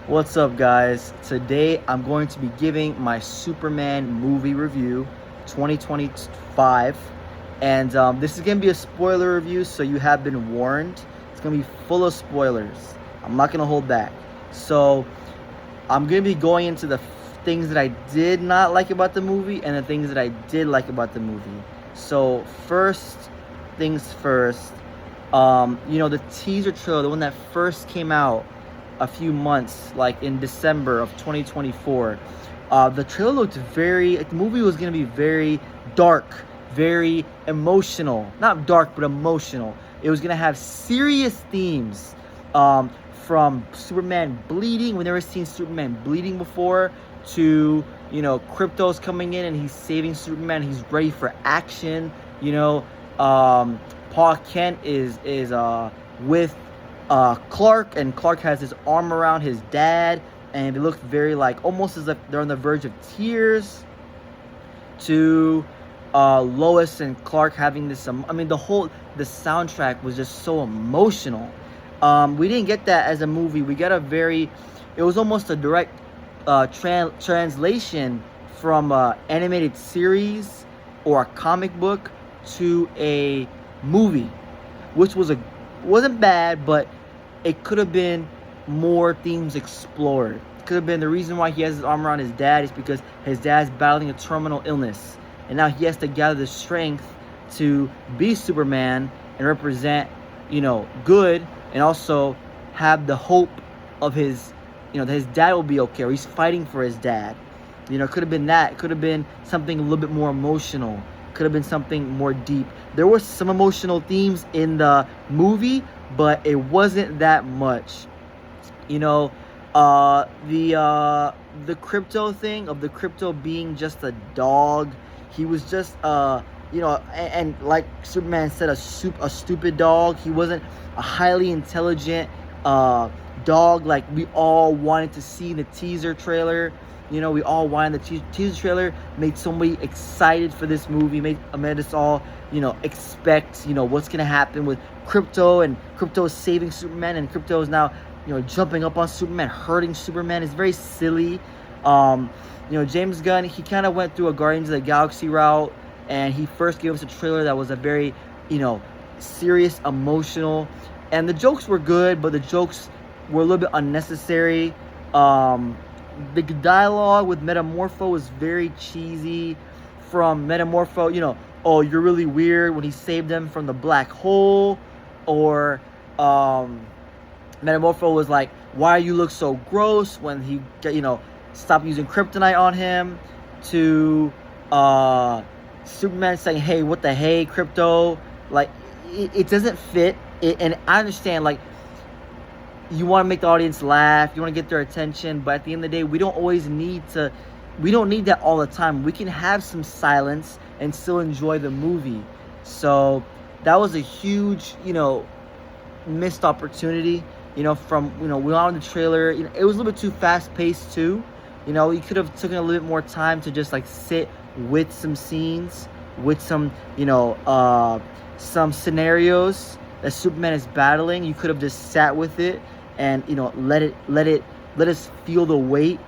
What's up, guys? Today I'm going to be giving my Superman movie review 2025. And this is going to be a spoiler review, so you have been warned. It's going to be full of spoilers. I'm not going to hold back. So I'm going to be going into the things that I did not like about the movie and the things that I did like about the movie. So, first things first, the teaser trailer, the one that first came out a few months, like in December of 2024. The trailer looked the movie was going to be very dark, very emotional. Not dark, but emotional. It was going to have serious themes, from Superman bleeding. We've never seen Superman bleeding before, to, Krypto's coming in and he's saving Superman. He's ready for action. Paul Kent is with Clark, and Clark has his arm around his dad, and it looks very like almost as if they're on the verge of tears. To Lois and Clark having this, the soundtrack was just so emotional. We didn't get that as a movie. We got it was almost a direct translation from a animated series or a comic book to a movie, which wasn't bad, but it could have been more themes explored. It could have been the reason why he has his arm around his dad is because his dad's battling a terminal illness, and now he has to gather the strength to be Superman and represent, good, and also have the hope of that his dad will be okay, or he's fighting for his dad. It could have been that. It could have been something a little bit more emotional. Could have been something more deep. There were some emotional themes in the movie, but it wasn't that much. The Krypto thing of the Krypto being just a dog. He was just and like Superman said, a stupid dog. He wasn't a highly intelligent dog like we all wanted to see in the teaser trailer. We all wanted the teaser trailer, made somebody excited for this movie, made us all, expect, what's going to happen with Krypto, and Krypto is saving Superman, and Krypto is now, jumping up on Superman, hurting Superman. It's very silly. James Gunn, he kind of went through a Guardians of the Galaxy route, and he first gave us a trailer that was a very, serious, emotional, and the jokes were good, but the jokes were a little bit unnecessary. The dialogue with Metamorpho was very cheesy. From Metamorpho, oh, you're really weird when he saved them from the black hole, or Metamorpho was like, why you look so gross when he stopped using kryptonite on him. To Superman saying, hey, what the hey, Krypto, like it doesn't fit. And I understand, like, you want to make the audience laugh, you want to get their attention, but at the end of the day, we don't need that all the time. We can have some silence and still enjoy the movie. So that was a huge, missed opportunity. From we on the trailer, it was a little bit too fast paced too. You could have taken a little bit more time to just like sit with some scenes, with some some scenarios that Superman is battling. You could have just sat with it and let us feel the weight.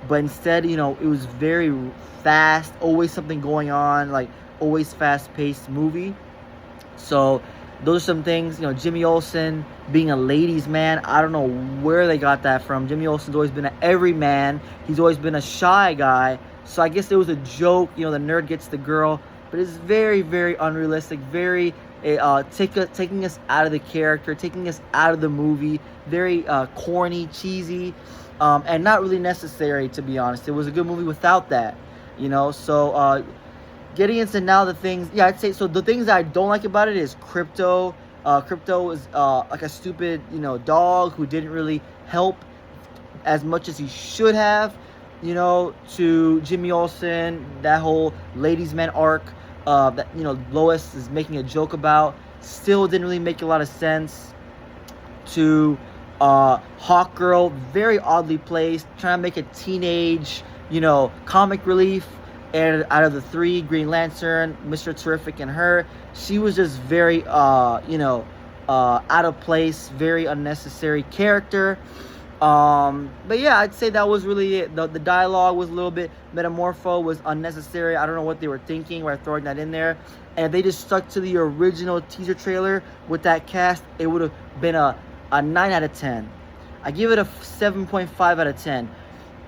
But instead, it was very fast, always something going on, like always fast-paced movie. So those are some things. Jimmy Olsen being a ladies' man, I don't know where they got that from. Jimmy Olsen's always been an everyman. He's always been a shy guy. So I guess it was a joke. The nerd gets the girl, but it's very, very unrealistic. Very taking us out of the character, taking us out of the movie. Very corny, cheesy, and not really necessary, to be honest. It was a good movie without that. So getting into now the things, I'd say, so the things that I don't like about it is Krypto. Krypto is like a stupid, dog who didn't really help as much as he should have. To Jimmy Olsen, that whole ladies' man arc that Lois is making a joke about, still didn't really make a lot of sense. To Hawkgirl, very oddly placed, trying to make a teenage, comic relief. And out of the three, Green Lantern, Mr. Terrific, and her, she was just very, out of place, very unnecessary character. But yeah, I'd say that was really it. The dialogue was a little bit metamorpho, was unnecessary. I don't know what they were thinking by throwing that in there. And if they just stuck to the original teaser trailer with that cast, it would have been a 9 out of 10. I give it a 7.5 out of 10.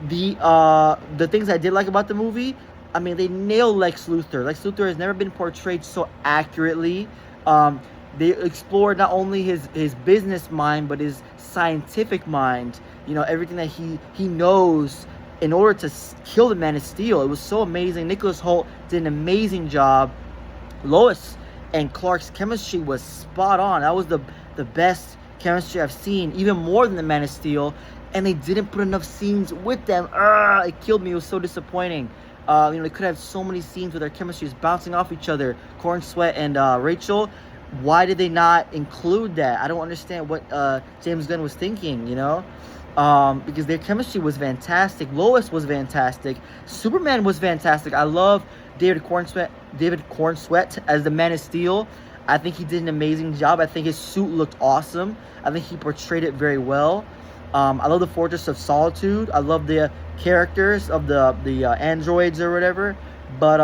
The things I did like about the movie, I mean, they nailed Lex Luthor. Lex Luthor has never been portrayed so accurately. They explored not only his business mind, but his scientific mind. You know, everything that he knows in order to kill the Man of Steel. It was so amazing. Nicholas Hoult did an amazing job. Lois and Clark's chemistry was spot on. That was the best chemistry I've seen, even more than the Man of Steel. And they didn't put enough scenes with them. It killed me. It was so disappointing. They could have so many scenes with their chemistry just bouncing off each other. Corn Sweat and Rachel. Why did they not include that? I don't understand what James Gunn was thinking, because their chemistry was fantastic. Lois was fantastic. Superman was fantastic. I love David Cornsweet as the Man of Steel. I think he did an amazing job. I think his suit looked awesome. I think he portrayed it very well. I love the Fortress of Solitude. I love the characters of the androids or whatever. But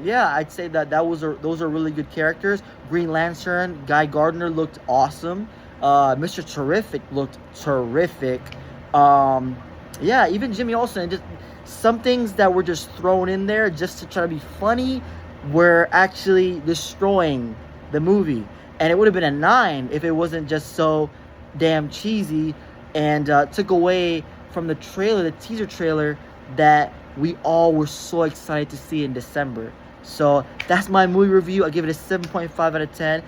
yeah, I'd say that those are really good characters. Green Lantern, Guy Gardner looked awesome. Mr. Terrific looked terrific. Yeah, even Jimmy Olsen. Just some things that were just thrown in there just to try to be funny were actually destroying the movie. And it would have been a 9 if it wasn't just so damn cheesy and took away from the trailer, the teaser trailer that we all were so excited to see in December. So that's my movie review. I give it a 7.5 out of 10.